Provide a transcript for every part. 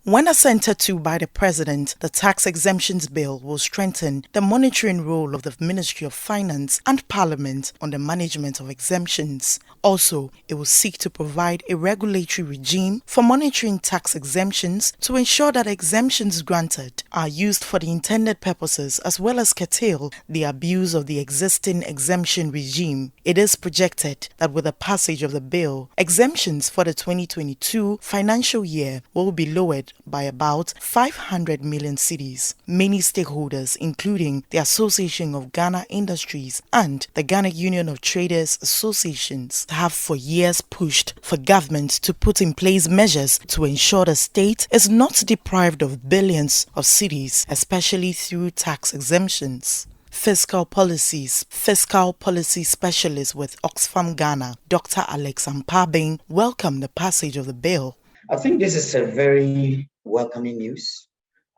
When assented to by the President, the Tax Exemptions Bill will strengthen the monitoring role of the Ministry of Finance and Parliament on the management of exemptions. Also, it will seek to provide a regulatory regime for monitoring tax exemptions to ensure that exemptions granted are used for the intended purposes as well as curtail the abuse of the existing exemption regime. It is projected that with the passage of the bill, exemptions for the 2022 financial year will be lowered by about 500 million cedis. Many stakeholders, including the Association of Ghana Industries and the Ghana Union of Traders Associations, have for years pushed for government to put in place measures to ensure the state is not deprived of billions of cedis, especially through tax exemptions. Fiscal policy specialist with Oxfam Ghana, Dr. Alex Ampabing, welcomed the passage of the bill. I think this is a very welcoming news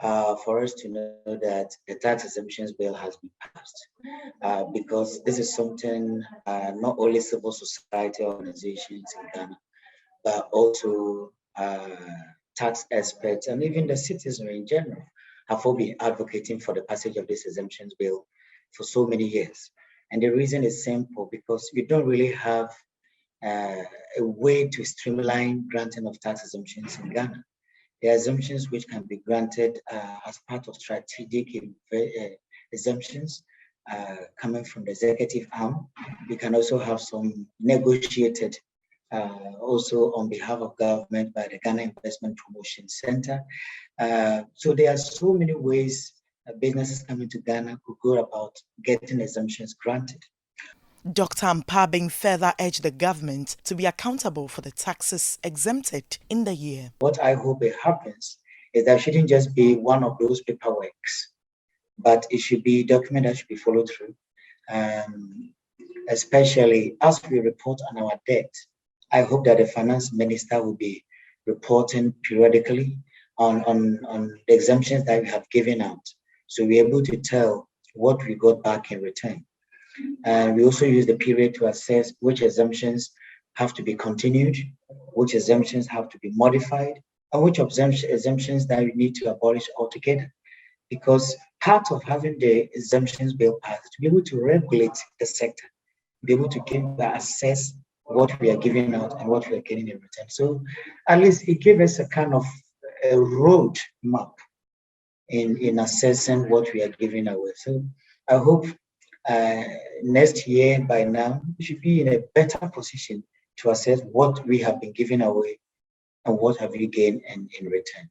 for us to know that the tax exemptions bill has been passed because this is something not only civil society organizations in Ghana, but also tax experts and even the citizenry in general have all been advocating for the passage of this exemptions bill for so many years. And the reason is simple, because you don't really have a way to streamline granting of tax exemptions in Ghana. There are exemptions which can be granted as part of strategic exemptions coming from the executive arm. We can also have some negotiated also on behalf of government by the Ghana Investment Promotion Center. So there are so many ways businesses coming to Ghana could go about getting exemptions granted. Dr. Ampabing further urged the government to be accountable for the taxes exempted in the year. What I hope it happens is that it shouldn't just be one of those paperworks, but it should be a document that should be followed through, especially as we report on our debt. I hope that the finance minister will be reporting periodically on the exemptions that we have given out, so we're able to tell what we got back in return. And we also use the period to assess which exemptions have to be continued, which exemptions have to be modified, and which exemptions that we need to abolish altogether. Because part of having the exemptions bill passed is to be able to regulate the sector, be able to assess what we are giving out and what we are getting in return. So at least it gave us a kind of a road map in assessing what we are giving away. So I hope next year by now we should be in a better position to assess what we have been giving away and what have we gained in return.